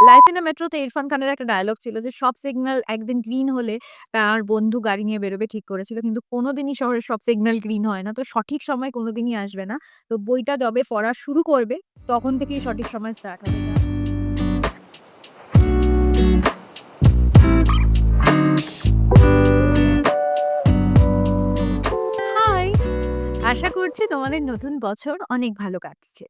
'Life in a মেট্রো'তে Irfan খানের একটা dialogue ছিল যে, "সব সিগন্যাল একদিন গ্রিন হলে তার বন্ধু গাড়ি নিয়ে বেরোবে ঠিক করেছিল। কিন্তু কোনদিনই শহরের সব সিগন্যাল গ্রিন হয় না। তো সঠিক সময় কোনদিনই আসবে না। তো বইটা যবে পড়া শুরু করবে, তখন থেকেই সঠিক সময় স্টার্ট হবে।" হাই! আশা করছি তোমাদের নতুন বছর অনেক ভালো কাটছে।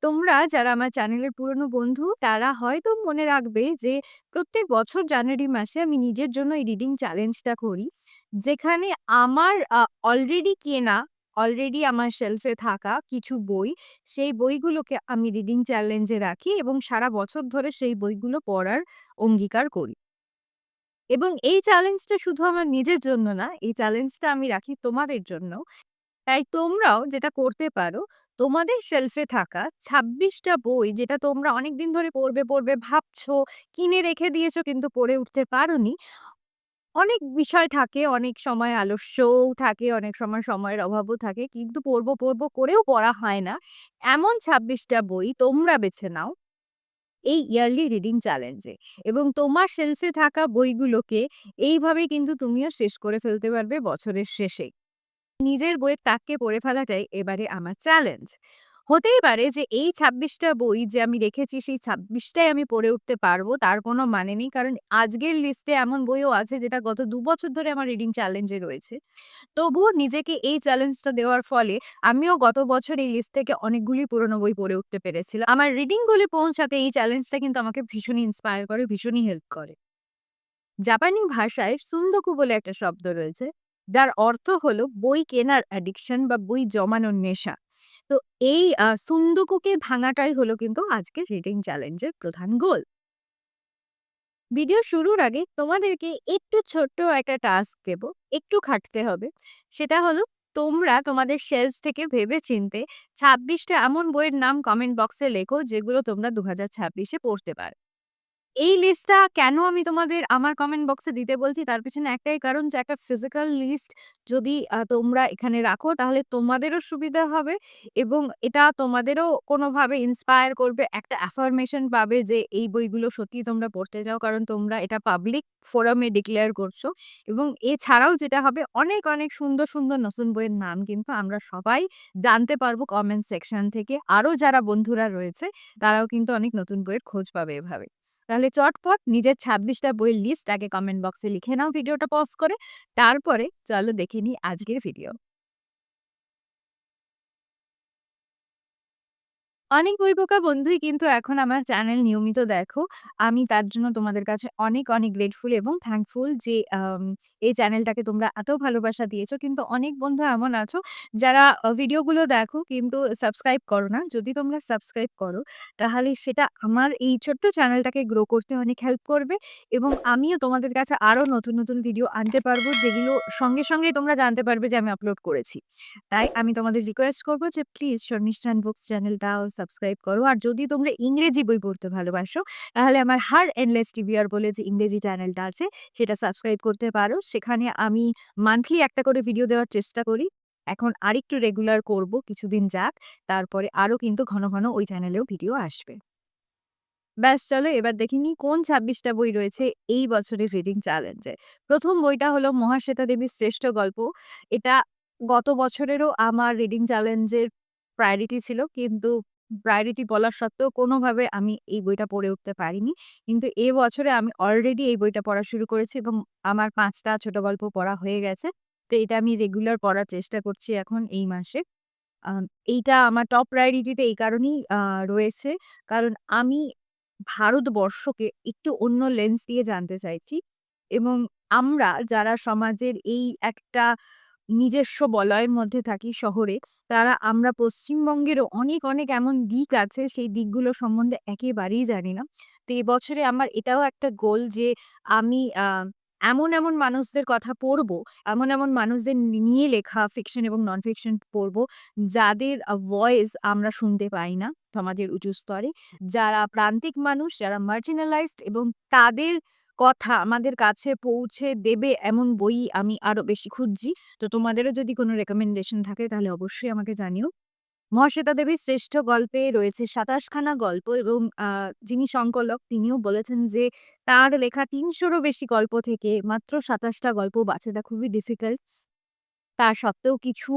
তোমরা যারা আমার চ্যানেলের পুরনো বন্ধু, তারা হয়তো মনে রাখবে যে প্রত্যেক বছর জানুয়ারি মাসে আমি নিজের জন্য এই রিডিং চ্যালেঞ্জটা করি। যেখানে আমার অলরেডি কেনা, অলরেডি আমার শেলফে থাকা কিছু বই, সেই বইগুলোকে আমি রিডিং চ্যালেঞ্জে রাখি এবং সারা বছর ধরে সেই বইগুলো পড়ার অঙ্গীকার করি। এবং এই চ্যালেঞ্জটা শুধু আমার নিজের জন্য না, এই চ্যালেঞ্জটা আমি রাখি তোমাদের জন্য। তাই তোমরাও যেটা করতে পারো, তোমাদের শেলফে থাকা ২৬ টা বই যেটা তোমরা অনেকদিন ধরে পড়বে ভাবছো, কিনে রেখে দিয়েছো কিন্তু পড়ে উঠতে পারোনি। অনেক বিষয় থাকে, অনেক সময় আলস্যও থাকে, অনেক সময় সময়ের অভাবও থাকে। কিন্তু পড়বো করেও পড়া হয় না। এমন ২৬ টা বই তোমরা বেছে নাও এই ইয়ারলি রিডিং চ্যালেঞ্জে এবং তোমার শেলফে থাকা বইগুলোকে এইভাবেই কিন্তু তুমিও শেষ করে ফেলতে পারবে বছরের শেষে। নিজের বইয়ের তাককে পড়ে ফেলাটাই এবারে আমার চ্যালেঞ্জ। হতেই পারে যে এই ২৬ টা বই যে আমি রেখেছি সেই ২৬ টাই আমি পড়ে উঠতে পারবো তার কোনো মানে নেই। কারণ আজকের লিস্টে এমন বইও আছে যেটা গত ২ বছর ধরে আমার রিডিং চ্যালেঞ্জে রয়েছে। তবুও নিজেকে এই চ্যালেঞ্জটা দেওয়ার ফলে আমিও গত বছর এই লিস্ট থেকে অনেকগুলি পুরনো বই পড়ে উঠতে পেরেছিলাম। আমার রিডিং গোলে পৌঁছাতে এই চ্যালেঞ্জটা কিন্তু আমাকে ভীষণই ইন্সপায়ার করে, ভীষণই হেল্প করে। জাপানি ভাষায় সুন্দোকু বলে একটা শব্দ রয়েছে, যার অর্থ হলো বই কেনার অ্যাডিকশন বা বই জমানোর নেশা। তো এই সুন্দোকুকে ভাঙাটাই হলো কিন্তু আজকের রিডিং চ্যালেঞ্জের প্রধান গোল। ভিডিও শুরুর আগে তোমাদেরকে একটু ছোট্ট একটা টাস্ক দেব, একটু খাটতে হবে। সেটা হলো তোমরা তোমাদের শেলফ থেকে ভেবে-চিন্তে ২৬ টা এমন বইয়ের নাম কমেন্ট বক্সে লেখো যেগুলো তোমরা ২০২৬ এ পড়তে পারো। এই লিস্টটা কেন আমি তোমাদের আমার কমেন্ট বক্সে দিতে বলছি তার পেছনে একটাই কারণ যে একটা ফিজিক্যাল লিস্ট যদি তোমরা এখানে রাখো তাহলে তোমাদেরও সুবিধা হবে এবং এটা তোমাদেরও কোনোভাবে ইন্সপায়ার করবে। একটা অ্যাফার্মেশন পাবে যে এই বইগুলো সত্যিই তোমরা পড়তে চাও কারণ তোমরা এটা পাবলিক ফোরামে ডিক্লেয়ার করছো এবং এছাড়াও যেটা হবে অনেক সুন্দর নতুন বইয়ের নাম কিন্তু আমরা সবাই জানতে পারবো কমেন্ট সেকশন থেকে। আরো যারা বন্ধুরা রয়েছে তারাও কিন্তু অনেক নতুন বইয়ের খোঁজ পাবে এভাবে। তাহলে চটপট নিজের ২৬ টা বইয়ের লিস্ট আগে কমেন্ট বক্সে লিখে নাও ভিডিওটা পজ করে। তারপরে চলো দেখে নিই আজকের ভিডিও। অনেক বইপোকা বন্ধুই কিন্তু এখন আমার চ্যানেল নিয়মিত দেখো। আমি তার জন্য তোমাদের কাছে অনেক গ্রেটফুল এবং থ্যাঙ্কফুল যে এই চ্যানেলটাকে তোমরা এত ভালোবাসা দিয়েছো। কিন্তু অনেক বন্ধু এমন আছো যারা ভিডিওগুলো দেখো কিন্তু সাবস্ক্রাইব করো না। যদি তোমরা সাবস্ক্রাইব করো তাহলে সেটা আমার এই ছোট্ট চ্যানেলটাকে গ্রো করতে অনেক হেল্প করবে এবং আমিও তোমাদের কাছে আরো নতুন ভিডিও আনতে পারবো যেগুলো সঙ্গেই তোমরা জানতে পারবে যে আমি আপলোড করেছি। তাই আমি তোমাদের রিকোয়েস্ট করব যে প্লিজ শর্মিষ্ঠান বুকস চ্যানেলটাও সাবস্ক্রাইব করো। আর যদি তোমরা ইংরেজি বই পড়তে ভালোবাসো, তাহলে আমার হার এন্ডলেস টিবিআর বলে যে ইংরেজি চ্যানেলটা আছে, সেটা সাবস্ক্রাইব করতে পারো। সেখানে আমি মান্থলি একটা করে ভিডিও দেওয়ার চেষ্টা করি। এখন আরেকটু রেগুলার করব, কিছুদিন যাক। তারপরে আরো কিন্তু ঘন ওই চ্যানেলেও ভিডিও আসবে। ব্যাস চলো এবার দেখে নিই কোন ২৬ টা বই রয়েছে এই বছরের রিডিং চ্যালেঞ্জে। ১ম বইটা হলো মহাশ্বেতা দেবীর শ্রেষ্ঠ গল্প। এটা গত বছরেরও আমার রিডিং চ্যালেঞ্জের প্রায়োরিটি ছিল। কিন্তু প্রায়োরিটি বলা সত্ত্বেও কোনোভাবে আমি এই বইটা পড়ে উঠতে পারিনি। কিন্তু এবছরে আমি অলরেডি এই বইটা পড়া শুরু করেছি এবং আমার ৫ টা ছোট গল্প পড়া হয়ে গেছে। তো এটা আমি রেগুলার পড়ার চেষ্টা করছি এখন এই মাসে। আম এইটা আমার টপ প্রায়োরিটি তে এই কারণেই রয়েছে। কারণ আমি ভারতবর্ষকে একটু অন্য লেন্স দিয়ে জানতে চাইছি এবং আমরা যারা সমাজের এই একটা নিজস্ব বলয়ের মধ্যে থাকি শহরে, তারা আমরা পশ্চিমবঙ্গেরও অনেক এমন দিক আছে সেই দিকগুলো সম্বন্ধে একেবারেই জানি না। তো এবছরে আমার এটাও একটা গোল যে আমি এমন মানুষদের কথা পড়বো, এমন মানুষদের নিয়ে লেখা ফিকশন এবং নন ফিকশন পড়বো, যাদের ভয়েস আমরা শুনতে পাই না সমাজের উঁচু স্তরে। যারা প্রান্তিক মানুষ, যারা marginalized এবং তাদের কথা আমাদের কাছে পৌঁছে দেবে এমন বই আমি আরো বেশি খুঁজছি। তো তোমাদেরও যদি কোনো রিকমেন্ডেশন থাকে তাহলে অবশ্যই আমাকে জানিও। মহাশ্বেতা দেবীর শ্রেষ্ঠ গল্পে রয়েছে ২৭ খানা গল্প এবং যিনি সংকলক তিনিও বলেছেন যে তার লেখা ৩০০ রও বেশি গল্প থেকে মাত্র ২৭ টা গল্প বাছাটা খুবই ডিফিকাল্ট। তা সত্ত্বেও কিছু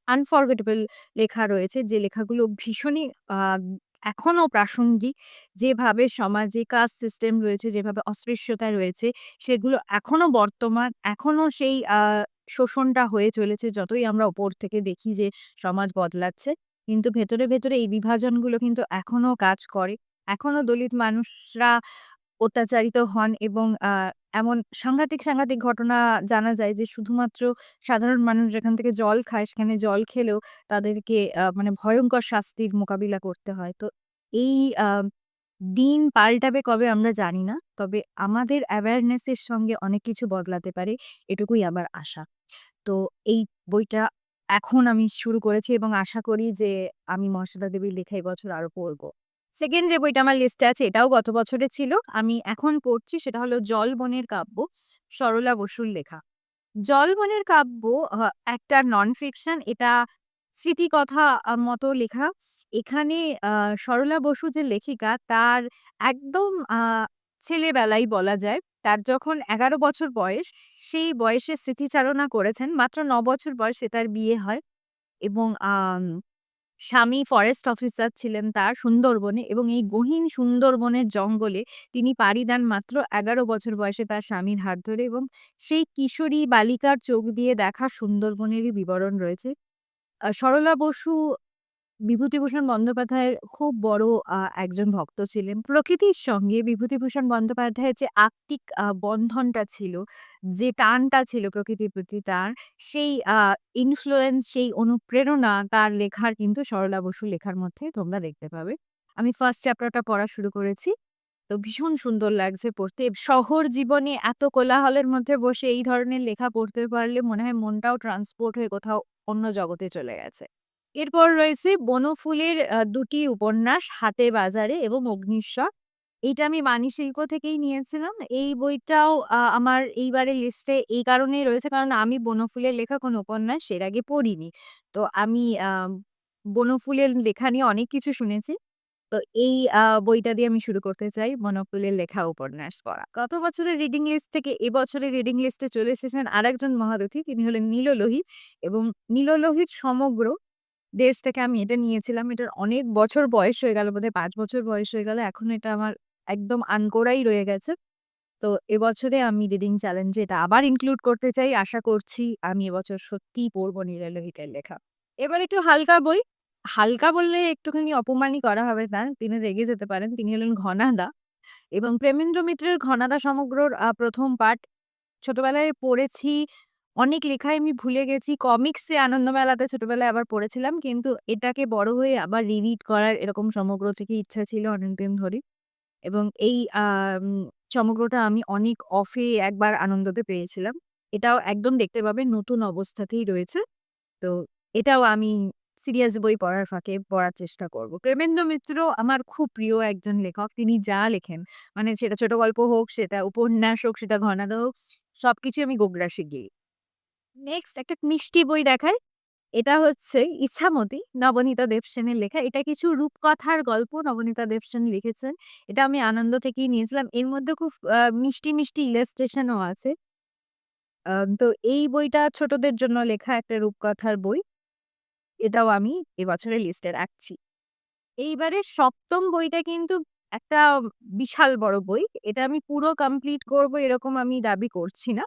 আনফরগেটেবল লেখা রয়েছে যে লেখাগুলো ভীষণই আ এখনো প্রাসঙ্গিক। যেভাবে সমাজে কাস্ট সিস্টেম রয়েছে, যেভাবে অস্পৃশ্যতা রয়েছে সেগুলো এখনো বর্তমান, এখনো সেই শোষণটা হয়ে চলেছে। যতই আমরা উপর থেকে দেখি যে সমাজ বদলাচ্ছে। কিন্তু ভেতরে, ভেতরে এই বিভাজনগুলো কিন্তু এখনো কাজ করে। এখনো দলিত মানুষরা অত্যাচারিত হন এবং এমন সাংঘাতিক, সাংঘাতিক ঘটনা জানা যায় যে শুধুমাত্র সাধারণ মানুষ যেখান থেকে জল খায়, সেখানে জল খেলেও তাদেরকে মানে ভয়ংকর শাস্তির মোকাবিলা করতে হয়। তো এই আ দিন পাল্টাবে কবে আমরা জানি না। তবে আমাদের অ্যাওয়ারনেস এর সঙ্গে অনেক কিছু বদলাতে পারে, এটুকুই আমার আশা। তো এই বইটা এখন আমি শুরু করেছি এবং আশা করি যে আমি মহাশ্বেতা দেবীর লেখা এবছর আরো পড়ব। 2nd যে বইটা আমার লিস্টে আছে এটাও গত বছরে ছিল। আমি এখন পড়ছি সেটা হলো 'জলবনের কাব্য' সরলা বসুর লেখা। 'জলবনের কাব্য' একটা নন ফিকশন। এটা স্মৃতিকথা মতো লেখা। এখানে আ সরলা বসু যে লেখিকা তার একদম ছেলেবেলাই বলা যায়। তার যখন ১১ বছর বয়স, সেই বয়সে স্মৃতিচারণা করেছেন। মাত্র ৯ বছর বয়সে তার বিয়ে হয় এবং স্বামী ফরেস্ট অফিসার ছিলেন তার সুন্দরবনে এবং এই গহীন সুন্দরবনের জঙ্গলে তিনি পাড়ি দেন মাত্র ১১ বছর বয়সে তার স্বামীর হাত ধরে এবং সেই কিশোরী বালিকার চোখ দিয়ে দেখা সুন্দরবনেরই বিবরণ রয়েছে। সরলা বসু বিভূতিভূষণ বন্দ্যোপাধ্যায়ের খুব বড় একজন ভক্ত ছিলেন। প্রকৃতির সঙ্গে বিভূতিভূষণ বন্দ্যোপাধ্যায়ের যে আত্মিক বন্ধনটা ছিল, যে টানটা ছিল প্রকৃতির প্রতি তার, সেই ইনফ্লুয়েন্স, সেই অনুপ্রেরণা তার লেখার কিন্তু সরলা বসুর লেখার মধ্যে তোমরা দেখতে পাবে। আমি ফার্স্ট চ্যাপ্টারটা পড়া শুরু করেছি। তো ভীষণ সুন্দর লাগছে পড়তে। শহর জীবনে এত কোলাহলের মধ্যে বসে এই ধরনের লেখা পড়তে পারলে মনে হয় মনটাও ট্রান্সপোর্ট হয়ে কোথাও অন্য জগতে চলে গেছে। এরপর রয়েছে বনফুলের ২ টি উপন্যাস 'হাটে বাজারে' এবং 'অগ্নিস্বর'। এইটা আমি বাণী শিল্প থেকেই নিয়েছিলাম। এই বইটাও আমার এইবারের লিস্টে এই কারণেই রয়েছে কারণ আমি বনফুলের লেখা কোনো উপন্যাস এর আগে পড়িনি। তো আমি বনফুলের লেখা নিয়ে অনেক কিছু শুনেছি। তো এই বইটা দিয়ে আমি শুরু করতে চাই বনফুলের লেখা উপন্যাস পড়া। গত বছরের রিডিং লিস্ট থেকে এবছরের রিডিং লিস্টে চলে এসেছেন আরেকজন মহারথী। তিনি হলেন নীল লোহিত এবং নীল লোহিত সমগ্র দেশ থেকে আমি এটা নিয়েছিলাম। এটার অনেক বছর বয়স হয়ে গেল বোধহয় ৫ বছর বয়স হয়ে গেল। এখন এটা আমার একদম আনকোড়াই রয়ে গেছে। তো এবছরে আমি রিডিং চ্যালেঞ্জে এটা আবার ইনক্লুড করতে চাই। আশা করছি আমি এবছর সত্যিই পড়ব নীলা লোহিতের লেখা। এবার একটু হালকা বই। হালকা বললে একটুখানি অপমানই করা হবে তার। তিনি রেগে যেতে পারেন। তিনি হলেন ঘনাদা এবং প্রেমেন্দ্র মিত্রের ঘনাদা সমগ্রর ১ম পার্ট ছোটবেলায় পড়েছি। অনেক লেখাই আমি ভুলে গেছি। কমিক্সে আনন্দমেলাতে ছোটবেলায় আবার পড়েছিলাম। কিন্তু এটাকে বড় হয়ে আবার রিরিড করার এরকম সমগ্র থেকে ইচ্ছা ছিল অনেকদিন ধরেই। এবং এই সমগ্রটা আমি অনেক অফে একবার আনন্দতে পেয়েছিলাম। এটাও একদম দেখতে পাবেন নতুন অবস্থাতেই রয়েছে। তো এটাও আমি সিরিয়াস বই পড়ার ফাঁকে পড়ার চেষ্টা করব। প্রেমেন্দ্র মিত্র আমার খুব প্রিয় একজন লেখক। তিনি যা লেখেন মানে সেটা ছোট গল্প হোক, সেটা উপন্যাস হোক, সেটা ঘনাদা হোক, সবকিছুই আমি গোগ্রাসে শিগগিরি। নেক্সট একটা মিষ্টি বই দেখাই। এটা হচ্ছে 'ইছামতি' নবনীতা দেবসেনের লেখা। এটা কিছু রূপকথার গল্প নবনীতা দেবসেন লিখেছেন। এটা আমি আনন্দ থেকেই নিয়েছিলাম। এর মধ্যে খুব মিষ্টি, মিষ্টি ইলাস্ট্রেশন ও আছে। তো এই বইটা ছোটদের জন্য লেখা একটা রূপকথার বই। এটাও আমি এবছরের লিস্টে রাখছি। এইবারে ৭ম বইটা কিন্তু একটা বিশাল বড় বই। এটা আমি পুরো কমপ্লিট করব এরকম আমি দাবি করছি না।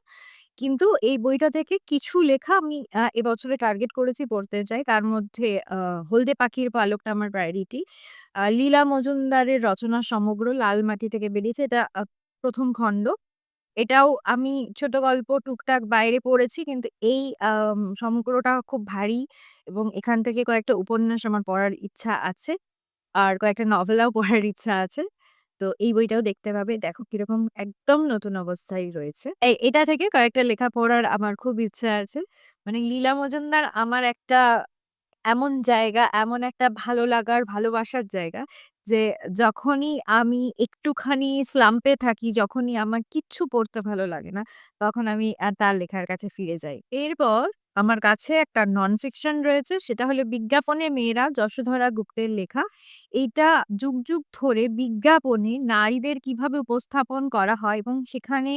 কিন্তু এই বইটা থেকে কিছু লেখা আমি এবছরে টার্গেট করেছি পড়তে চাই। তার মধ্যে 'হলদে পাখির পালকটা' আমার প্রায়োরিটি। লীলা মজুমদারের রচনা সমগ্র 'লাল মাটি' থেকে বেরিয়েছে। এটা ১ম খণ্ড। এটাও আমি ছোট গল্প টুকটাক বাইরে পড়েছি। কিন্তু এই সমগ্রটা খুব ভারী এবং এখান থেকে কয়েকটা উপন্যাস আমার পড়ার ইচ্ছা আছে। আর কয়েকটা নভেলাও পড়ার ইচ্ছা আছে। তো এই বইটাও দেখতে পাবে। দেখো কিরকম একদম নতুন অবস্থায় রয়েছে। এটা থেকে কয়েকটা লেখা পড়ার আমার খুব ইচ্ছা আছে। মানে লীলা মজুমদার আমার একটা এমন জায়গা, এমন একটা ভালো লাগার, ভালোবাসার জায়গা যে যখনই আমি একটুখানি স্লাম্প এ থাকি, যখনই আমার কিচ্ছু পড়তে ভালো লাগে না, তখন আমি তার লেখার কাছে ফিরে যাই। এরপর আমার কাছে একটা নন ফিকশন রয়েছে, সেটা হলো 'বিজ্ঞাপনে মেয়েরা' যশোধরা গুপ্তের লেখা। এইটা যুগ, যুগ ধরে বিজ্ঞাপনে নারীদের কিভাবে উপস্থাপন করা হয় এবং সেখানে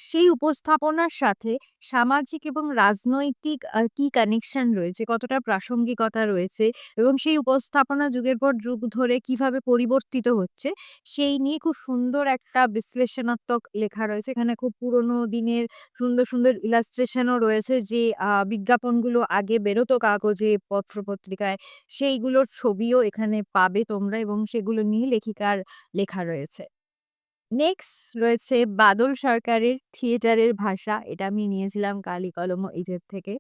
সেই উপস্থাপনার সাথে সামাজিক এবং রাজনৈতিক কি কানেকশন রয়েছে, কতটা প্রাসঙ্গিকতা রয়েছে এবং সেই উপস্থাপনা যুগের পর যুগ ধরে কিভাবে পরিবর্তিত হচ্ছে, সেই নিয়ে খুব সুন্দর একটা বিশ্লেষণাত্মক লেখা রয়েছে। এখানে খুব পুরোনো দিনের সুন্দর, সুন্দর illustration ও রয়েছে যে বিজ্ঞাপনগুলো আগে বেরোতো কাগজে, পত্র-পত্রিকায়, সেইগুলোর ছবিও এখানে পাবে তোমরা এবং সেগুলো নিয়ে লেখিকার লেখা রয়েছে। নেক্সট রয়েছে বাদল সরকারের 'থিয়েটারের ভাষা'। এটা আমি নিয়েছিলাম কালি কলম ঈদের থেকে।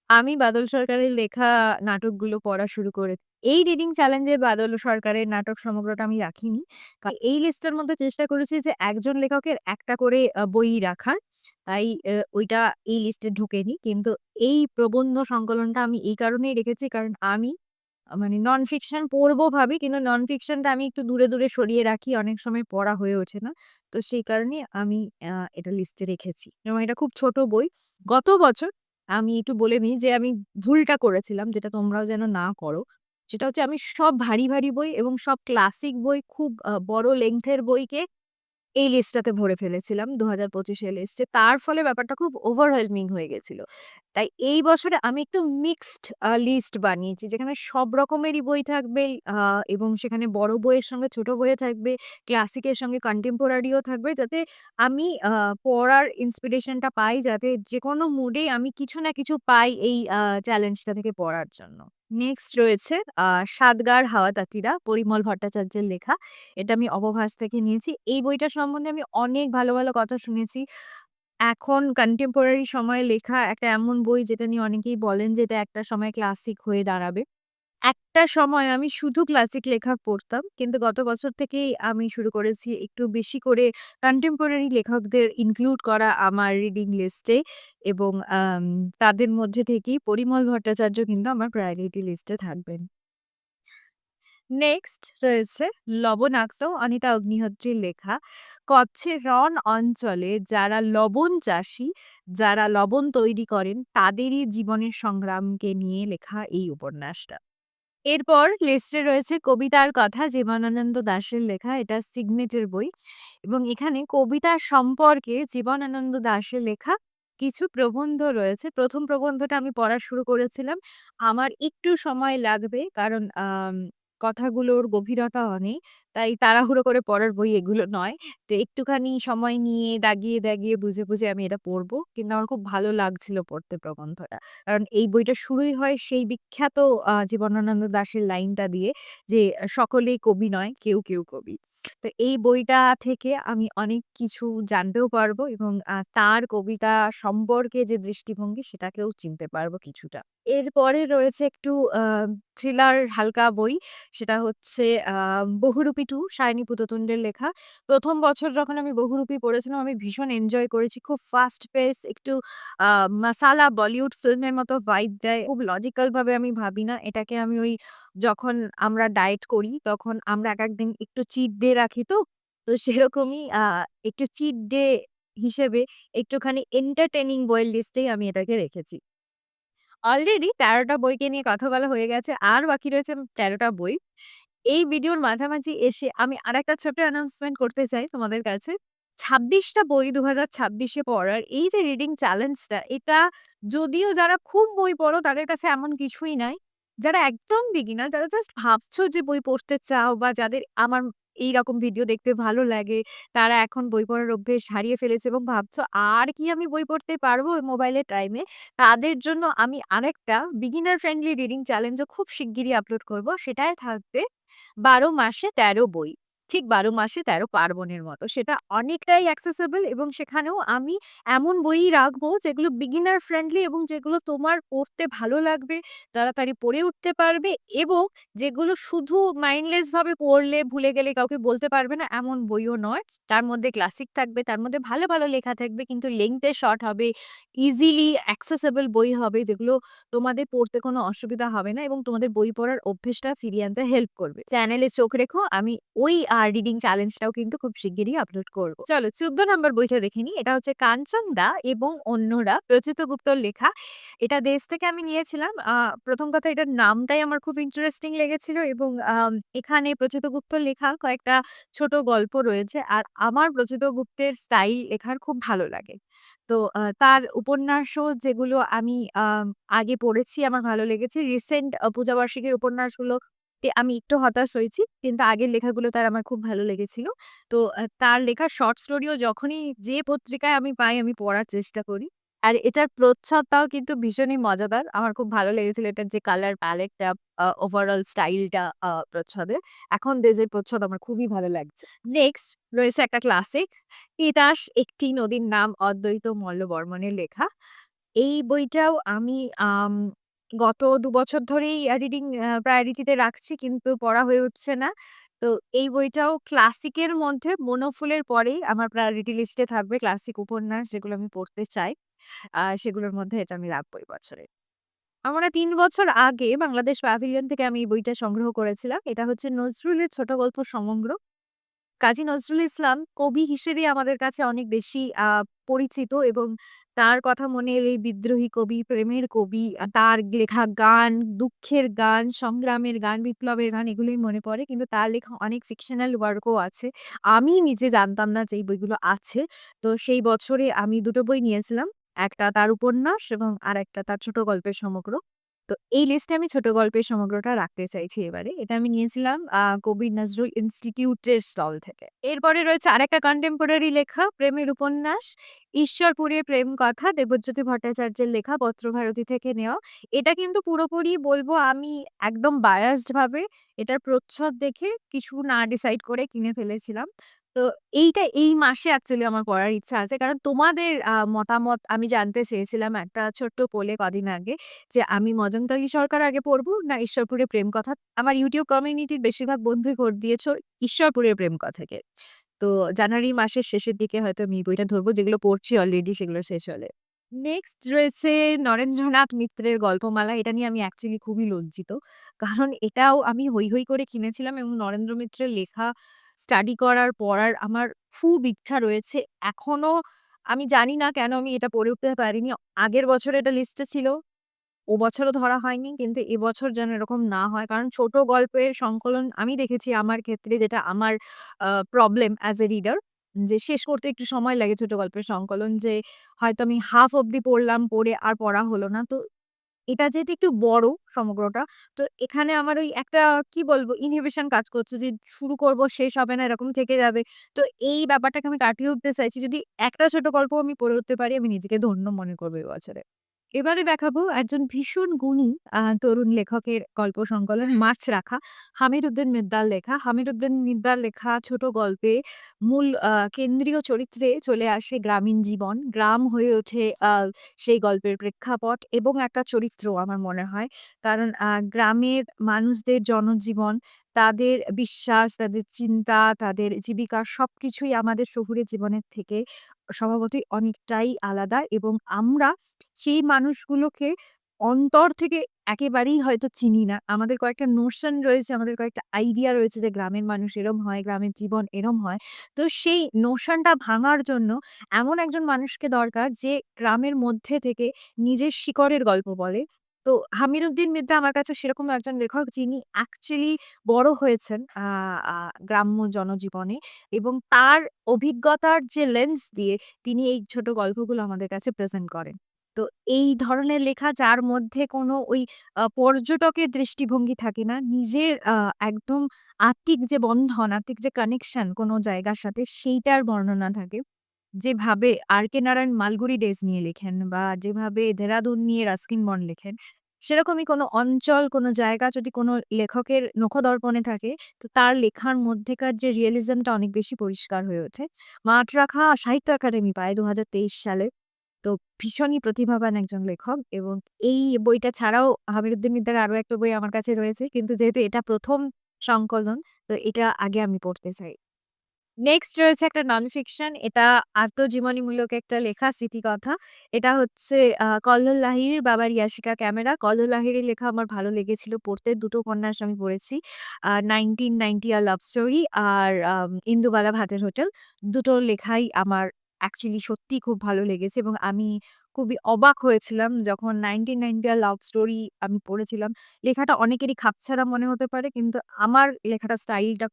আমি বাদল সরকারের লেখা নাটকগুলো পড়া শুরু করে এই রিডিং চ্যালেঞ্জে বাদল সরকারের নাটক সমগ্রটা আমি রাখিনি। এই লিস্টের মধ্যে চেষ্টা করেছি যে একজন লেখকের একটা করে বই রাখার। তাই ওইটা এই লিস্টে ঢোকেনি। কিন্তু এই প্রবন্ধ সংকলনটা আমি এই কারণেই রেখেছি কারণ আমি মানে নন ফিকশন পড়বো ভাবি কিন্তু নন ফিকশনটা আমি একটু দূরে, দূরে সরিয়ে রাখি। অনেক সময় পড়া হয়ে ওঠে না। তো সেই কারণে আমি এটা লিস্টে রেখেছি এবং এটা খুব ছোট বই। গত বছর আমি একটু বলে নিই যে আমি ভুলটা করেছিলাম যেটা তোমরাও যেন না করো। সেটা হচ্ছে আমি সব ভারী, ভারী বই এবং সব ক্লাসিক বই খুব বড় লেংথের বইকে এই লিস্টটাতে ভরে ফেলেছিলাম ২০২৫ এর লিস্টে। তার ফলে ব্যাপারটা খুব ওভারওয়েলমিং হয়ে গেছিল। তাই এই বছরে আমি একটু মিক্সড লিস্ট বানিয়েছি যেখানে সব রকমেরই বই থাকবে আ এবং সেখানে বড় বইয়ের সঙ্গে ছোট বইও থাকবে, ক্লাসিকের সঙ্গে কন্টেম্পোরারিও থাকবে যাতে আমি পড়ার ইন্সপিরেশনটা পাই যাতে যেকোনো মুডেই আমি কিছু না কিছু পাই এই চ্যালেঞ্জটা থেকে পড়ার জন্য। নেক্সট রয়েছে আ 'সাতগার হাওয়া তাঁতিরা' পরিমল ভট্টাচার্যের লেখা। এটা আমি অবভাস থেকে নিয়েছি। এই বইটা সম্বন্ধে আমি অনেক ভালো, ভালো কথা শুনেছি। এখন কন্টেম্পোরারি সময়ে লেখা একটা এমন বই যেটা নিয়ে অনেকেই বলেন যে এটা একটা সময় ক্লাসিক হয়ে দাঁড়াবে। একটা সময় আমি শুধু ক্লাসিক লেখক পড়তাম। কিন্তু গত বছর থেকেই আমি শুরু করেছি একটু বেশি করে কন্টেম্পোরারি লেখকদের ইনক্লুড করা আমার রিডিং লিস্টে এবং তাদের মধ্যে থেকেই পরিমল ভট্টাচার্য কিন্তু আমার প্রায়োরিটি লিস্টে থাকবেন। নেক্সট রয়েছে লবণাক্ত অনিতা অগ্নিহোত্রীর লেখা। কচ্ছের রণ অঞ্চলে যারা লবণ চাষী, যারা লবণ তৈরি করেন তাদেরই জীবনের সংগ্রামকে নিয়ে লেখা এই উপন্যাসটা। এরপর লিস্টে রয়েছে কবিতার কথা জীবনানন্দ দাশের লেখা। এটা সিগনেচার বই এবং এখানে কবিতা সম্পর্কে জীবনানন্দ দাশের লেখা কিছু প্রবন্ধ রয়েছে। ১ম প্রবন্ধটা আমি পড়া শুরু করেছিলাম। আমার একটু সময় লাগবে কারণ কথাগুলোর গভীরতা অনেক। তাই তাড়াহুড়ো করে পড়ার বই এগুলো নয়। তো একটুখানি সময় নিয়ে দাগিয়ে, দাগিয়ে বুঝে, বুঝে আমি এটা পড়ব। কিন্তু আমার খুব ভালো লাগছিল পড়তে প্রবন্ধটা। কারণ এই বইটা শুরুই হয় সেই বিখ্যাত জীবনানন্দ দাশের লাইনটা দিয়ে যে, "সকলেই কবি নয়, কেউ, কেউ কবি।" তো এই বইটা থেকে আমি অনেক কিছু জানতেও পারবো এবং তার কবিতা সম্পর্কে যে দৃষ্টিভঙ্গি সেটাকেও চিনতে পারবো কিছুটা। এরপরে রয়েছে একটু আ থ্রিলার হালকা বই। সেটা হচ্ছে আ 'বহুরূপী 2' সায়নী পুততুন্ডের লেখা। ১ম বছর যখন আমি 'বহুরূপী' পড়েছিলাম আমি ভীষণ এনজয় করেছি। খুব ফাস্ট পেস একটু আ মাসালা বলিউড ফিল্মের মতো ভাইব দেয়। খুব লজিক্যাল ভাবে আমি ভাবি না। এটাকে আমি ওই যখন আমরা ডায়েট করি তখন আমরা একেক দিন একটু চিট ডে রাখি তো। তো সেরকমই একটু চিট ডে হিসেবে একটুখানি এন্টারটেইনিং বইয়ের লিস্টেই আমি এটাকে রেখেছি। অলরেডি ১৩ টা বইকে নিয়ে কথা বলা হয়ে গেছে। আর বাকি রয়েছে ১৩ টা বই। এই ভিডিওর মাঝামাঝি এসে আমি আরেকটা ছোট্ট অ্যানাউন্সমেন্ট করতে চাই তোমাদের কাছে। ২৬ টা বই ২০২৬ এ পড়ার এই যে রিডিং চ্যালেঞ্জটা এটা যদিও যারা খুব বই পড়ো তাদের কাছে এমন কিছুই নাই। যারা একদম বিগিনার যারা জাস্ট ভাবছো যে বই পড়তে চাও বা যাদের আমার এইরকম ভিডিও দেখতে ভালো লাগে, তারা এখন বই পড়ার অভ্যেস হারিয়ে ফেলেছে এবং ভাবছো আর কি আমি বই পড়তে পারবো মোবাইলের টাইমে? তাদের জন্য আমি আরেকটা বিগিনার ফ্রেন্ডলি রিডিং চ্যালেঞ্জ ও খুব শিগগিরই আপলোড করব। সেটায় থাকবে ১২ মাসে ১৩ বই। ঠিক ১২ মাসে ১৩ পার্বণের মতো। সেটা অনেকটাই অ্যাক্সেসিবল এবং সেখানেও আমি এমন বইই রাখবো যেগুলো বিগিনার ফ্রেন্ডলি এবং যেগুলো তোমার পড়তে ভালো লাগবে, তাড়াতাড়ি পড়ে উঠতে পারবে এবং যেগুলো শুধু মাইন্ডলেস ভাবে পড়লে ভুলে গেলে কাউকে বলতে পারবে না এমন বইও নয়। তার মধ্যে ক্লাসিক থাকবে, তার মধ্যে ভালো, ভালো লেখা থাকবে কিন্তু লেংথ এ শর্ট হবে। ইজিলি অ্যাক্সেসিবল বই হবে যেগুলো তোমাদের পড়তে কোনো অসুবিধা হবে না এবং তোমাদের বই পড়ার অভ্যেসটা ফিরিয়ে আনতে হেল্প করবে। চ্যানেলে চোখ রেখো। আমি ওই রিডিং চ্যালেঞ্জটাও কিন্তু খুব শিগগিরই আপলোড করব। চলো ১৪ নম্বর বইটা দেখে নিই। এটা হচ্ছে কাঞ্চন দা এবং অন্যরা, প্রচিত গুপ্তর লেখা। এটা দেশ থেকে আমি নিয়েছিলাম। ১ম কথা এটার নামটাই আমার খুব ইন্টারেস্টিং লেগেছিল এবং এখানে প্রচিত গুপ্তর লেখা কয়েকটা ছোট গল্প রয়েছে। আর আমার প্রচিত গুপ্তের স্টাইল লেখার খুব ভালো লাগে। তো তার উপন্যাসও যেগুলো আমি আগে পড়েছি আমার ভালো লেগেছে। রিসেন্ট পূজাবার্ষিকীর উপন্যাসগুলোতে আমি একটু হতাশ হয়েছি। কিন্তু আগের লেখাগুলো তার আমার খুব ভালো লেগেছিল। তো তার লেখা শর্ট স্টোরিও যখনই যে পত্রিকায় আমি পাই আমি পড়ার চেষ্টা করি। আর এটার প্রচ্ছদটাও কিন্তু ভীষণই মজাদার। আমার খুব ভালো লেগেছিল এটার যে কালার প্যালেটটা, ওভারঅল স্টাইলটা প্রচ্ছদের। এখন দেজের প্রচ্ছদ আমার খুবই ভালো লাগছে। নেক্সট রয়েছে একটা ক্লাসিক, 'তিতাস একটি নদীর নাম' অদ্বৈত মল্ল বর্মণের লেখা। এই বইটাও আমি গত ২ বছর ধরেই রিডিং প্রায়োরিটিতে রাখছি কিন্তু পড়া হয়ে উঠছে না। তো এই বইটাও ক্লাসিকের মধ্যে 'বনফুলের' পরেই আমার প্রায়োরিটি লিস্টে থাকবে ক্লাসিক উপন্যাস যেগুলো আমি পড়তে চাই। সেগুলোর মধ্যে এটা আমি রাখবো এই বছরে। আমরা ৩ বছর আগে বাংলাদেশ প্যাভিলিয়ন থেকে আমি এই বইটা সংগ্রহ করেছিলাম। এটা হচ্ছে নজরুলের ছোট গল্প সমগ্র। কাজী নজরুল ইসলাম কবি হিসেবে আমাদের কাছে অনেক বেশি পরিচিত এবং তার কথা মনে এলেই বিদ্রোহী কবি, প্রেমের কবি, তার লেখা গান, দুঃখের গান, সংগ্রামের গান, বিপ্লবের গান এগুলোই মনে পড়ে। কিন্তু তার লেখা অনেক ফিকশনাল ওয়ার্কও আছে। আমি নিজে জানতাম না যে এই বইগুলো আছে। তো সেই বছরে আমি ২ টো বই নিয়েছিলাম। একটা তার উপন্যাস এবং আরেকটা তার ছোট গল্পের সমগ্র। তো এই লিস্টে আমি ছোট গল্পের সমগ্রটা রাখতে চাইছি এবারে। এটা আমি নিয়েছিলাম কবি নজরুল ইনস্টিটিউটের স্টল থেকে। এরপরে রয়েছে আরেকটা কন্টেম্পোরারি লেখা, প্রেমের উপন্যাস, 'ঈশ্বরপুরের প্রেম কথা' দেবজ্যোতি ভট্টাচার্যের লেখা, পত্রভারতী থেকে নেওয়া। এটা কিন্তু পুরোপুরি বলব আমি একদম বায়াসড ভাবে এটার প্রচ্ছদ দেখে কিছু না ডিসাইড করে কিনে ফেলেছিলাম। তো এইটা এই মাসে অ্যাকচুয়ালি আমার পড়ার ইচ্ছা আছে। কারণ তোমাদের মতামত আমি জানতে চেয়েছিলাম একটা ছোট্ট পোলে কদিন আগে। যে আমি মজনতালি সরকার আগে পড়বো না ঈশ্বরপুরের প্রেম কথা। আমার YouTube কমিউনিটির বেশিরভাগ বন্ধুই ভোট দিয়েছ ঈশ্বরপুরের প্রেম কথাকে। তো জানুয়ারি মাসের শেষের দিকে হয়তো আমি এই বইটা ধরবো যেগুলো পড়ছি অলরেডি সেগুলো শেষ হলে। নেক্সট রয়েছে নরেন্দ্রনাথ মিত্রের গল্পমালা। এটা নিয়ে আমি অ্যাকচুয়ালি খুবই লজ্জিত। কারণ এটাও আমি হৈ, হৈ করে কিনেছিলাম এবং নরেন্দ্র মিত্রের লেখা স্টাডি করার, পড়ার আমার খুব ইচ্ছা রয়েছে। এখনো আমি জানি না কেন আমি এটা পড়ে উঠতে পারিনি। আগের বছর এটা লিস্টে ছিল। ও বছরও ধরা হয়নি। কিন্তু এবছর যেন এরকম না হয়। কারণ ছোট গল্পের সংকলন আমি দেখেছি আমার ক্ষেত্রে যেটা আমার প্রবলেম অ্যাজ এ রিডার যে শেষ করতে একটু সময় লাগে ছোট গল্পের সংকলন যে হয়তো আমি হাফ অব্দি পড়লাম, পড়ে আর পড়া হলো না। তো এটা যেহেতু একটু বড় সমগ্রটা, তো এখানে আমার ওই একটা কি বলবো ইনহিবিশন কাজ করছে যে শুরু করব শেষ হবে না এরকম থেকে যাবে। তো এই ব্যাপারটাকে আমি কাটিয়ে উঠতে চাইছি। যদি একটা ছোট গল্প আমি পড়ে উঠতে পারি আমি নিজেকে ধন্য মনে করব এ বছরে। এবারে দেখাবো একজন ভীষণ গুণী তরুণ লেখকের গল্প সংকলন 'মাছরাখা'। হামিদ উদ্দিন মিদ্দার লেখা। হামিদ উদ্দিন মিদ্দার লেখা ছোট গল্পে মূল কেন্দ্রীয় চরিত্রে চলে আসে গ্রামীণ জীবন। গ্রাম হয়ে ওঠে সেই গল্পের প্রেক্ষাপট এবং একটা চরিত্র আমার মনে হয়। কারণ গ্রামের মানুষদের জনজীবন, তাদের বিশ্বাস, তাদের চিন্তা, তাদের জীবিকা সবকিছুই আমাদের শহুরে জীবনের থেকে স্বভাবতই অনেকটাই আলাদা এবং আমরা সেই মানুষগুলোকে অন্তর থেকে একেবারেই হয়তো চিনি না। আমাদের কয়েকটা নোশন রয়েছে, আমাদের কয়েকটা আইডিয়া রয়েছে যে গ্রামের মানুষ এরম হয়, গ্রামের জীবন এরম হয়। তো সেই নোশনটা ভাঙার জন্য এমন একজন মানুষকে দরকার যে গ্রামের মধ্যে থেকে নিজের শিকড়ের গল্প বলে। তো হামিদ উদ্দিন মির্জা আমার কাছে সেরকম একজন লেখক যিনি অ্যাকচুয়ালি বড় হয়েছেন আ আ গ্রাম্য জনজীবনে এবং তার অভিজ্ঞতার যে লেন্স দিয়ে তিনি এই ছোট গল্পগুলো আমাদের কাছে প্রেজেন্ট করেন। তো এই ধরনের লেখা যার মধ্যে কোনো ওই পর্যটকের দৃষ্টিভঙ্গি থাকে না। নিজের একদম আত্মিক যে বন্ধন, আত্মিক যে কানেকশন কোনো জায়গার সাথে সেইটার বর্ণনা থাকে। যেভাবে আর কে নারায়ণ মালগুড়ি ডেজ নিয়ে লেখেন বা যেভাবে দেহরাদুন নিয়ে রাস্কিন বন্ড লেখেন, সেরকমই কোনো অঞ্চল, কোনো জায়গা যদি কোনো লেখকের নখদর্পণে থাকে, তো তার লেখার মধ্যেকার যে রিয়ালিজমটা অনেক বেশি পরিষ্কার হয়ে ওঠে। মাছরাঙা সাহিত্য একাডেমি পায় ২০২৩ সালে। তো ভীষণই প্রতিভাবান একজন লেখক এবং এই বইটা ছাড়াও আমিরুদ্দিন মিদ্দার আরো একটা বই আমার কাছে রয়েছে। কিন্তু যেহেতু এটা ১ম সংকলন, তো এটা আগে আমি পড়তে চাই। নেক্সট রয়েছে একটা নন ফিকশন। এটা আত্মজীবনীমূলক একটা লেখা স্মৃতিকথা। এটা হচ্ছে কল্লোল লাহিড়ীর 'বাবার ইয়াশিকা ক্যামেরা'। কল্লোল লাহিড়ীর লেখা আমার ভালো লেগেছিল পড়তে। দুটো উপন্যাস আমি পড়েছি। 1990 আ লাভ স্টোরি আর ইন্দুবালা ভাতের হোটেল। দুটো লেখাই আমার অ্যাকচুয়ালি সত্যিই খুব ভালো লেগেছে এবং আমি খুবই অবাক হয়েছিলাম যখন 1990 আ লাভ স্টোরি আমি পড়েছিলাম। লেখাটা অনেকেরই খাপছাড়া মনে হতে পারে কিন্তু আমার লেখাটার স্টাইলটা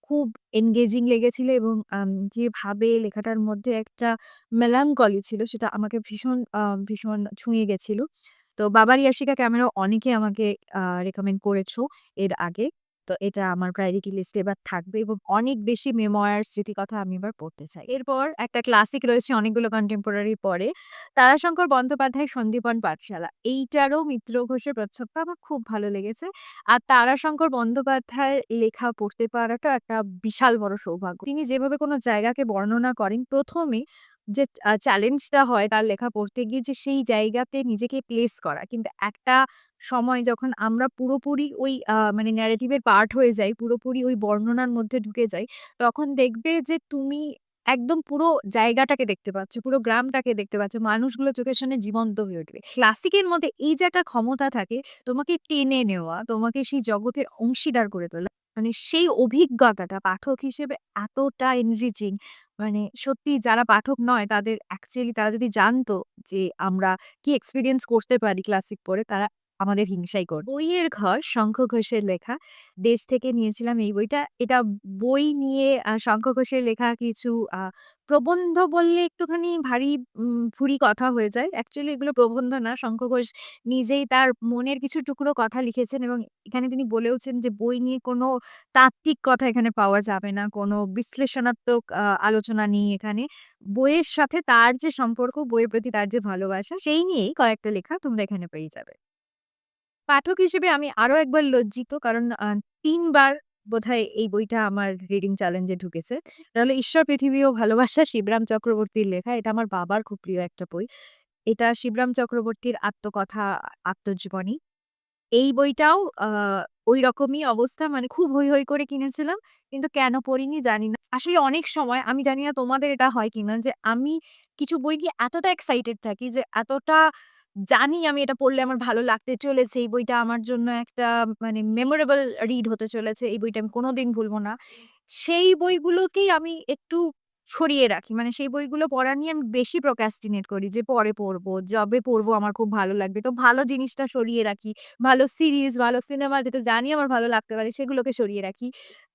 খুব এনগেজিং লেগেছিল এবং যেভাবে লেখাটার মধ্যে একটা মেলানকলি ছিল সেটা আমাকে ভীষণ ছুঁয়ে গেছিল। তো 'বাবার ইয়াশিকা ক্যামেরা' অনেকে আমাকে রেকমেন্ড করেছো এর আগে। তো এটা আমার প্রায়োরিটি লিস্টে এবার থাকবে এবং অনেক বেশি মেমোয়ার স্মৃতিকথা আমি এবার পড়তে চাই। এরপর একটা ক্লাসিক রয়েছে অনেকগুলো কন্টেম্পোরারি পরে। তারাশঙ্কর বন্দ্যোপাধ্যায়ের 'সন্দীপন পাঠশালা'। এইটারও মিত্র ঘোষের প্রচ্ছদটা আমার খুব ভালো লেগেছে। আর তারাশঙ্কর বন্দ্যোপাধ্যায়ের লেখা পড়তে পারাটা একটা বিশাল বড় সৌভাগ্য। তিনি যেভাবে কোনো জায়গাকে বর্ণনা করেন, ১ম এই যে চ্যালেঞ্জটা হয় তার লেখা পড়তে গিয়ে যে সেই জায়গাতে নিজেকে প্লেস করা। কিন্তু একটা সময় যখন আমরা পুরোপুরি ওই মানে ন্যারেটিভ এর পার্ট হয়ে যাই, পুরোপুরি ওই বর্ণনার মধ্যে ঢুকে যাই, তখন দেখবে যে তুমি একদম পুরো জায়গাটাকে দেখতে পাচ্ছ, পুরো গ্রামটাকে দেখতে পাচ্ছ। মানুষগুলো চোখের সামনে জীবন্ত হয়ে উঠবে। ক্লাসিকের মধ্যে এই যে একটা ক্ষমতা থাকে তোমাকে টেনে নেওয়া, তোমাকে সেই জগতের অংশীদার করে তোলা। মানে সেই অভিজ্ঞতাটা পাঠক হিসেবে এতটা এনরিচিং মানে সত্যি যারা পাঠক নয় তাদের অ্যাকচুয়ালি তারা যদি জানতো যে আমরা কি এক্সপেরিয়েন্স করতে পারি ক্লাসিক পড়ে তারা আমাদের হিংসাই করবে। বইয়ের ঘর শঙ্খ ঘোষের লেখা। দেশ থেকে নিয়েছিলাম এই বইটা। এটা বই নিয়ে শঙ্খ ঘোষের লেখা কিছু আ প্রবন্ধ বললে একটুখানি ভারী ভুরি কথা হয়ে যায়। অ্যাকচুয়ালি এগুলো প্রবন্ধ না। শঙ্খ ঘোষ নিজেই তার মনের কিছু টুকরো কথা লিখেছেন এবং এখানে তিনি বলেওছেন যে বই নিয়ে কোনো তাত্ত্বিক কথা এখানে পাওয়া যাবে না। কোনো বিশ্লেষণাত্মক আলোচনা নেই এখানে। বইয়ের সাথে তার যে সম্পর্ক, বইয়ের প্রতি তার যে ভালোবাসা সেই নিয়েই কয়েকটা লেখা তোমরা এখানে পেয়ে যাবে। পাঠক হিসেবে আমি আরো একবার লজ্জিত কারণ ৩ বার বোধহয় এই বইটা আমার রিডিং চ্যালেঞ্জ এ ঢুকেছে। এটা হলো 'ঈশ্বর, পৃথিবী ও ভালোবাসা' শিবরাম চক্রবর্তীর লেখা। এটা আমার বাবার খুব প্রিয় একটা বই। এটা শিবরাম চক্রবর্তীর আত্মকথা, আত্মজীবনী। এই বইটাও ঐরকমই অবস্থা মানে খুব হৈ, হৈ করে কিনেছিলাম। কিন্তু কেন পড়িনি জানি না। আসলে অনেক সময় আমি জানি না তোমাদের এটা হয় কিনা যে আমি কিছু বই নিয়ে এতটা এক্সাইটেড থাকি যে এতটা জানি আমি এটা পড়লে আমার ভালো লাগতে চলেছে। এই বইটা আমার জন্য একটা মানে মেমোরেবল রিড হতে চলেছে। এই বইটা আমি কোনদিন ভুলব না। সেই বইগুলোকেই আমি একটু সরিয়ে রাখি। মানে সেই বইগুলো পড়া নিয়ে আমি বেশি procrastinate করি যে পরে পড়বো, যবে পড়বো আমার খুব ভালো লাগবে। তো ভালো জিনিসটা সরিয়ে রাখি। ভালো সিরিজ, ভালো সিনেমা যেটা জানি আমার ভালো লাগতে পারে সেগুলোকে সরিয়ে রাখি।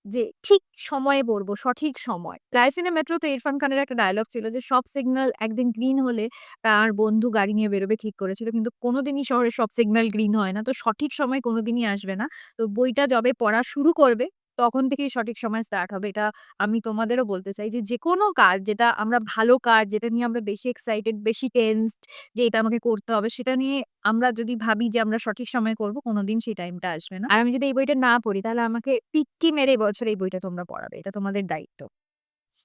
যে ঠিক সময়ে পড়বো, সঠিক সময়। 'লাইফ ইন এ মেট্রো'তে ইরফান খানের একটা ডায়ালগ ছিল যে, "সব সিগন্যাল একদিন গ্রিন হলে তার বন্ধু গাড়ি নিয়ে বেরোবে ঠিক করেছিল। কিন্তু কোনদিনই শহরে সব সিগন্যাল গ্রিন হয় না। তো সঠিক সময় কোনদিনই আসবে না। তো বইটা যবে পড়া শুরু করবে, তখন থেকেই সঠিক সময় স্টার্ট হবে।" এটা আমি তোমাদেরও বলতে চাই যে, যেকোনো কাজ যেটা আমরা ভালো কাজ, যেটা নিয়ে আমরা বেশি এক্সাইটেড, বেশি টেনসড যে এটা আমাকে করতে হবে, সেটা নিয়ে আমরা যদি ভাবি যে আমরা সঠিক সময়ে করব, কোনদিন সেই টাইমটা আসবে না। আর আমি যদি এই বইটা না পড়ি তাহলে আমাকে পিচ্চি মেরে এবছর এই বইটা তোমরা পড়াবে। এটা তোমাদের দায়িত্ব।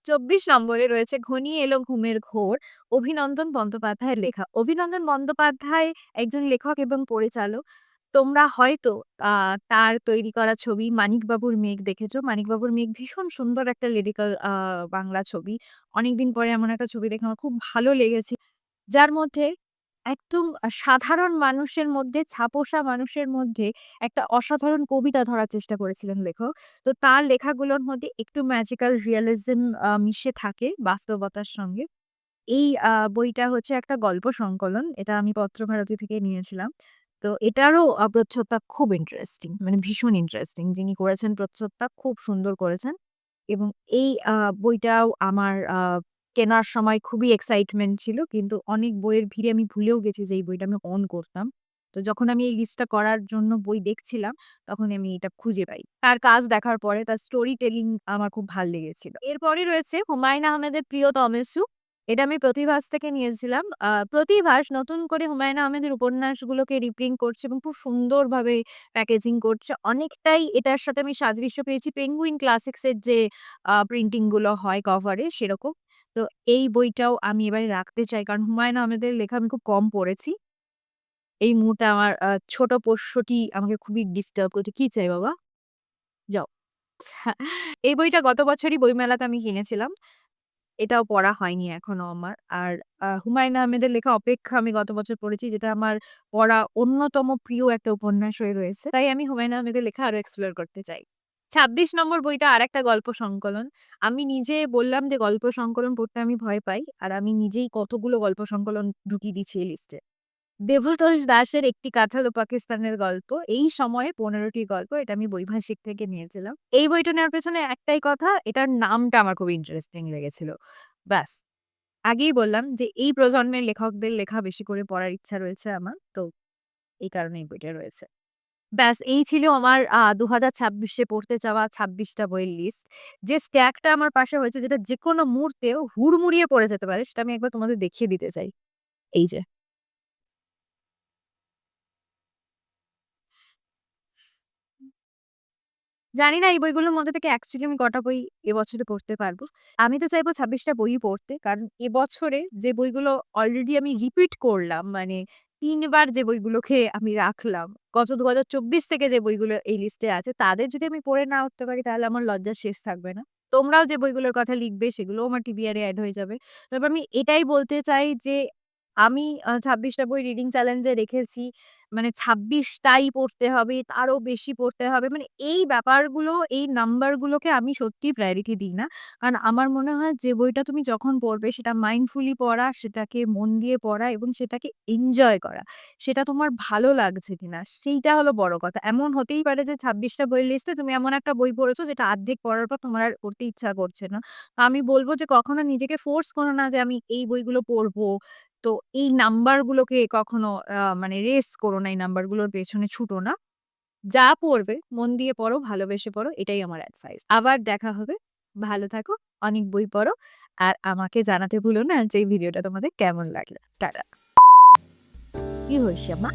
২৪ নম্বরে রয়েছে 'ঘনিয়ে এলো ঘুমের ঘোর' অভিনন্দন বন্দ্যোপাধ্যায়ের লেখা। অভিনন্দন বন্দ্যোপাধ্যায় একজন লেখক এবং পরিচালক। তোমরা হয়তো আ তার তৈরি করা ছবি 'মানিকবাবুর মেঘ' দেখেছ। 'মানিকবাবুর মেঘ' ভীষণ সুন্দর একটা লিরিক্যাল বাংলা ছবি। অনেকদিন পরে এমন একটা ছবি দেখে আমার খুব ভালো লেগেছে। যার মধ্যে একদম সাধারণ মানুষের মধ্যে, ছাপোষা মানুষের মধ্যে একটা অসাধারণ কবিতা ধরার চেষ্টা করেছিলেন লেখক। তো তার লেখাগুলোর মধ্যে একটু ম্যাজিক্যাল রিয়ালিজম মিশে থাকে বাস্তবতার সঙ্গে। এই বইটা হচ্ছে একটা গল্প সংকলন। এটা আমি পত্রভারতী থেকে নিয়েছিলাম। তো এটারও প্রচ্ছদটা খুব ইন্টারেস্টিং। মানে ভীষণ ইন্টারেস্টিং। যিনি করেছেন প্রচ্ছদটা খুব সুন্দর করেছেন। এবং এই বইটাও আমার কেনার সময় খুবই এক্সাইটমেন্ট ছিল। কিন্তু অনেক বইয়ের ভিড়ে আমি ভুলেও গেছি যে এই বইটা আমি অন করতাম। তো যখন আমি এই লিস্টটা করার জন্য বই দেখছিলাম, তখন আমি এটা খুঁজে পাই। তার কাজ দেখার পরে তার স্টোরি টেলিং আমার খুব ভাল লেগেছিল। এরপরে রয়েছে হুমায়ূন আহমেদের 'প্রিয়তমেশু'। এটা আমি প্রতিভাস থেকে নিয়েছিলাম। প্রতিভাস নতুন করে হুমায়ূন আহমেদের উপন্যাসগুলোকে রিপ্রিন্ট করছে এবং খুব সুন্দরভাবে প্যাকেজিং করছে। অনেকটাই এটার সাথে আমি সাদৃশ্য পেয়েছি পেঙ্গুইন ক্লাসিক্স এর যে প্রিন্টিং গুলো হয় কভারে সেরকম। তো এই বইটাও আমি এবারে রাখতে চাই। কারণ হুমায়ূন আহমেদের লেখা আমি খুব কম পড়েছি। এই মুহূর্তে আমার ছোট পোষ্যটি আমাকে খুবই ডিস্টার্ব করছে। "কি চাই বাবা? যাও।" এই বইটা গত বছরই বইমেলাতে আমি কিনেছিলাম। এটাও পড়া হয়নি এখনো আমার। আর হুমায়ূন আহমেদের লেখা 'অপেক্ষা' আমি গত বছর পড়েছি, যেটা আমার পড়া অন্যতম প্রিয় একটা উপন্যাস হয়ে রয়েছে। তাই আমি হুমায়ূন আহমেদের লেখা আরো এক্সপ্লোর করতে চাই। ২৬ নম্বর বইটা আরেকটা গল্প সংকলন। আমি নিজে বললাম যে গল্প সংকলন পড়তে আমি ভয় পাই। আর আমি নিজেই কতগুলো গল্প সংকলন ঢুকিয়ে দিচ্ছি এই লিস্টে। দেবতোষ দাসের 'একটি কাঁঠাল ও পাকিস্তানের গল্প'। এই সময়ে ১৫ টি গল্প। এটা আমি বইভাষিক থেকে নিয়েছিলাম। এই বইটা নেওয়ার পেছনে একটাই কথা, এটার নামটা আমার খুব ইন্টারেস্টিং লেগেছিল। ব্যাস। আগেই বললাম যে এই প্রজন্মের লেখকদের লেখা বেশি করে পড়ার ইচ্ছা রয়েছে আমার। তো এই কারণে এই বইটা রয়েছে। ব্যাস এই ছিল আমার ২০২৬ এ পড়তে চাওয়া ২৬ টা বইয়ের লিস্ট। যে স্ট্যাকটা আমার পাশে হয়েছে, যেটা যেকোনো মুহূর্তে হুড়মুড়িয়ে পড়ে যেতে পারে, সেটা আমি একবার তোমাদের দেখিয়ে দিতে চাই। এই যে। জানি না এই বইগুলোর মধ্যে থেকে অ্যাকচুয়ালি আমি কটা বই এবছরে পড়তে পারবো। আমি তো চাইবো ২৬ টা বইই পড়তে। কারণ এবছরে যে বইগুলো অলরেডি আমি রিপিট করলাম, মানে ৩ বার যে বইগুলোকে আমি রাখলাম, গত ২০২৪ থেকে যে বইগুলো এই লিস্টে আছে, তাদের যদি আমি পড়ে না উঠতে পারি, তাহলে আমার লজ্জার শেষ থাকবে না। তোমরাও যে বইগুলোর কথা লিখবে সেগুলোও আমার টিবিআর এ এড হয়ে যাবে। তবে আমি এটাই বলতে চাই যে আমি ২৬ টা বই রিডিং চ্যালেঞ্জ এ রেখেছি। মানে ২৬ টাই পড়তে হবে, তারও বেশি পড়তে হবে। মানে এই ব্যাপারগুলো, এই নাম্বারগুলোকে আমি সত্যিই প্রায়োরিটি দিই না। কারণ আমার মনে হয় যে বইটা তুমি যখন পড়বে সেটা মাইন্ডফুলি পড়া, সেটাকে মন দিয়ে পড়া এবং সেটাকে এনজয় করা। সেটা তোমার ভালো লাগছে কিনা সেইটা হলো বড় কথা। এমন হতেই পারে যে ২৬ টা বইয়ের লিস্টে তুমি এমন একটা বই পড়েছো যেটা অর্ধেক পড়ার পর তোমার আর পড়তে ইচ্ছা করছে না। তো আমি বলব যে কখনো নিজেকে ফোর্স করো না যে আমি এই বইগুলো পড়বো। তো এই নাম্বারগুলোকে কখনো মানে রেস করো না, এই নাম্বারগুলোর পেছনে ছুটো না। যা পড়বে মন দিয়ে পড়ো, ভালোবেসে পড়ো। এটাই আমার অ্যাডভাইস। আবার দেখা হবে। ভালো থাকো, অনেক বই পড়ো। আর আমাকে জানাতে ভুলো না যে এই ভিডিওটা তোমাদের কেমন লাগলো। টাটা। কি হইছে মা?